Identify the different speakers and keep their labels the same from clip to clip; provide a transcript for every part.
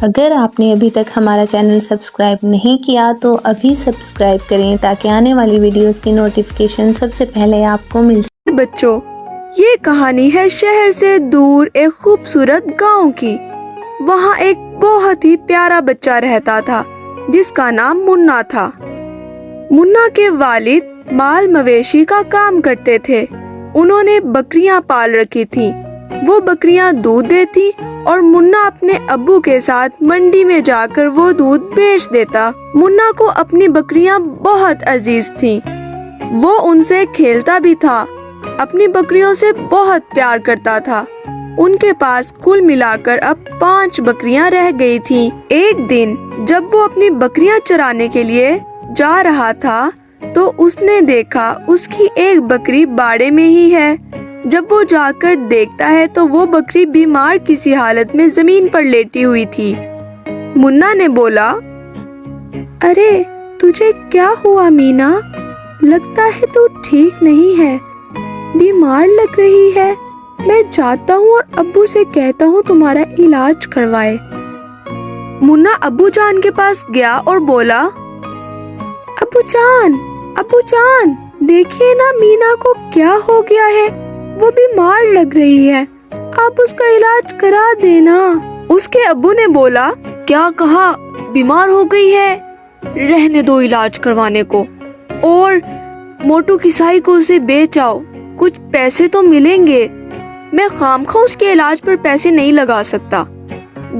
Speaker 1: اگر آپ نے ابھی تک ہمارا چینل سبسکرائب نہیں کیا تو ابھی سبسکرائب کریں تاکہ آنے والی ویڈیوز کی نوٹیفیکیشن سب سے پہلے آپ کو مل سکے۔
Speaker 2: بچوں، یہ کہانی ہے شہر سے دور ایک خوبصورت گاؤں کی۔ وہاں ایک بہت ہی پیارا بچہ رہتا تھا جس کا نام منا تھا۔ منا کے والد مال مویشی کا کام کرتے تھے۔ انہوں نے بکریاں پال رکھی تھیں۔ وہ بکریاں دودھ دیتی اور منا اپنے ابو کے ساتھ منڈی میں جا کر وہ دودھ بیچ دیتا۔ منا کو اپنی بکریاں بہت عزیز تھیں۔ وہ ان سے کھیلتا بھی تھا، اپنی بکریوں سے بہت پیار کرتا تھا۔ ان کے پاس کل ملا کر اب 5 بکریاں رہ گئی تھیں۔ ایک دن جب وہ اپنی بکریاں چرانے کے لیے جا رہا تھا تو اس نے دیکھا اس کی ایک بکری باڑے میں ہی ہے۔ جب وہ جا کر دیکھتا ہے تو وہ بکری بیمار کسی حالت میں زمین پر لیٹی ہوئی تھی۔ منا نے بولا، ارے تجھے کیا ہوا مینا؟ لگتا ہے تو ٹھیک نہیں ہے، بیمار لگ رہی ہے۔ میں جاتا ہوں اور ابو سے کہتا ہوں تمہارا علاج کروائے۔ منا ابو جان کے پاس گیا اور بولا، ابو جان دیکھیے نا مینا کو کیا ہو گیا ہے، وہ بیمار لگ رہی ہے، آپ اس کا علاج کرا دینا۔ اس کے ابو نے بولا، کیا کہا بیمار ہو گئی ہے؟ رہنے دو علاج کروانے کو، اور موٹو کسائی کو اسے بیچ آؤ، کچھ پیسے تو ملیں گے۔ میں خامخواہ اس کے علاج پر پیسے نہیں لگا سکتا۔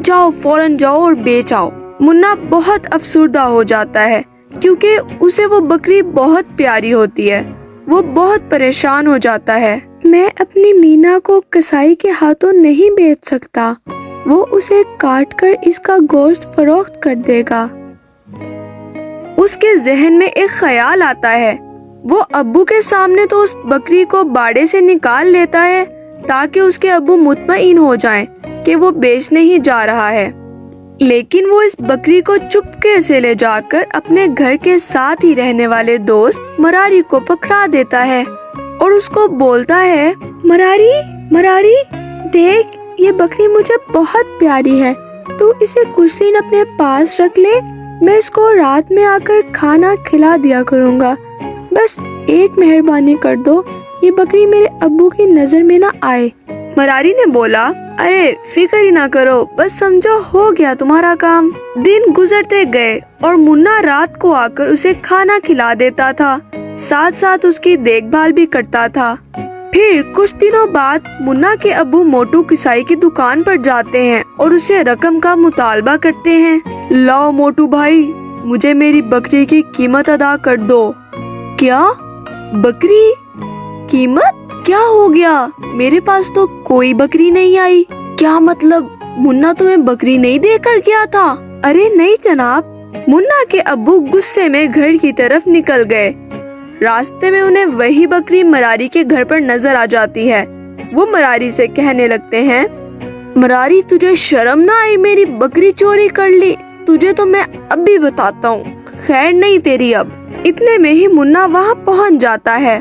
Speaker 2: جاؤ فوراً جاؤ اور بیچ آؤ۔ منا بہت افسردہ ہو جاتا ہے کیونکہ اسے وہ بکری بہت پیاری ہوتی ہے۔ وہ بہت پریشان ہو جاتا ہے۔ میں اپنی مینا کو کسائی کے ہاتھوں نہیں بیچ سکتا، وہ اسے کاٹ کر اس کا گوشت فروخت کر دے گا۔ اس کے ذہن میں ایک خیال آتا ہے۔ وہ ابو کے سامنے تو اس بکری کو باڑے سے نکال لیتا ہے تاکہ اس کے ابو مطمئن ہو جائیں کہ وہ بیچنے ہی جا رہا ہے، لیکن وہ اس بکری کو چپکے سے لے جا کر اپنے گھر کے ساتھ ہی رہنے والے دوست مراری کو پکڑا دیتا ہے اور اس کو بولتا ہے، مراری دیکھ، یہ بکری مجھے بہت پیاری ہے، تو اسے کچھ دن اپنے پاس رکھ لے، میں اس کو رات میں آ کر کھانا کھلا دیا کروں گا، بس ایک مہربانی کر دو، یہ بکری میرے ابو کی نظر میں نہ آئے۔ مراری نے بولا، ارے فکر ہی نہ کرو، بس سمجھو ہو گیا تمہارا کام۔ دن گزرتے گئے اور منا رات کو آ کر اسے کھانا کھلا دیتا تھا، ساتھ ساتھ اس کی دیکھ بھال بھی کرتا تھا۔ پھر کچھ دنوں بعد منا کے ابو موٹو کسائی کی دکان پر جاتے ہیں اور اسے رقم کا مطالبہ کرتے ہیں۔ لاؤ موٹو بھائی، مجھے میری بکری کی قیمت ادا کر دو۔ کیا؟ بکری؟ قیمت؟ کیا ہو گیا؟ میرے پاس تو کوئی بکری نہیں آئی۔ کیا مطلب؟ منا تمہیں بکری نہیں دے کر گیا تھا؟ ارے نہیں جناب۔ منا کے ابو غصے میں گھر کی طرف نکل گئے۔ راستے میں انہیں وہی بکری مراری کے گھر پر نظر آ جاتی ہے۔ وہ مراری سے کہنے لگتے ہیں، مراری تجھے شرم نہ آئی میری بکری چوری کر لی؟ تجھے تو میں اب بھی بتاتا ہوں، خیر نہیں تیری اب۔ اتنے میں ہی منا وہاں پہنچ جاتا ہے۔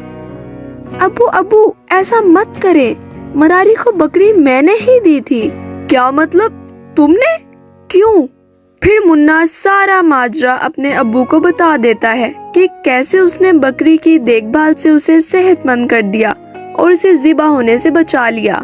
Speaker 2: ابو ایسا مت کرے، مراری کو بکری میں نے ہی دی تھی۔ کیا مطلب؟ تم نے؟ کیوں؟ پھر منا سارا ماجرا اپنے ابو کو بتا دیتا ہے کہ کیسے اس نے بکری کی دیکھ بھال سے اسے صحت مند کر دیا اور اسے ذبح ہونے سے بچا لیا۔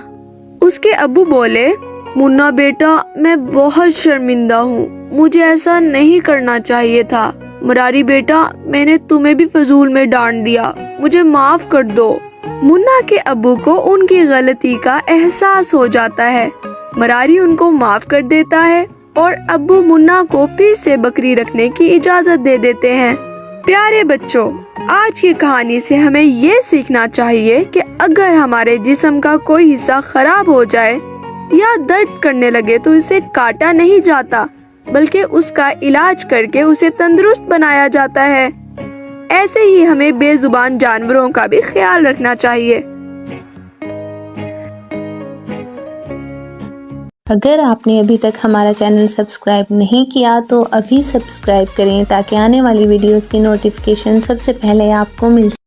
Speaker 2: اس کے ابو بولے، منا بیٹا میں بہت شرمندہ ہوں، مجھے ایسا نہیں کرنا چاہیے تھا۔ مراری بیٹا میں نے تمہیں بھی فضول میں ڈانٹ دیا، مجھے معاف کر دو۔ منا کے ابو کو ان کی غلطی کا احساس ہو جاتا ہے۔ مراری ان کو معاف کر دیتا ہے اور ابو منا کو پھر سے بکری رکھنے کی اجازت دے دیتے ہیں۔ پیارے بچوں، آج کی کہانی سے ہمیں یہ سیکھنا چاہیے کہ اگر ہمارے جسم کا کوئی حصہ خراب ہو جائے یا درد کرنے لگے تو اسے کاٹا نہیں جاتا بلکہ اس کا علاج کر کے اسے تندرست بنایا جاتا ہے۔ ایسے ہی ہمیں بے زبان جانوروں کا بھی خیال رکھنا چاہیے۔
Speaker 1: اگر آپ نے ابھی تک ہمارا چینل سبسکرائب نہیں کیا تو ابھی سبسکرائب کریں تاکہ آنے والی ویڈیوز کی نوٹیفیکیشن سب سے پہلے آپ کو مل سکے۔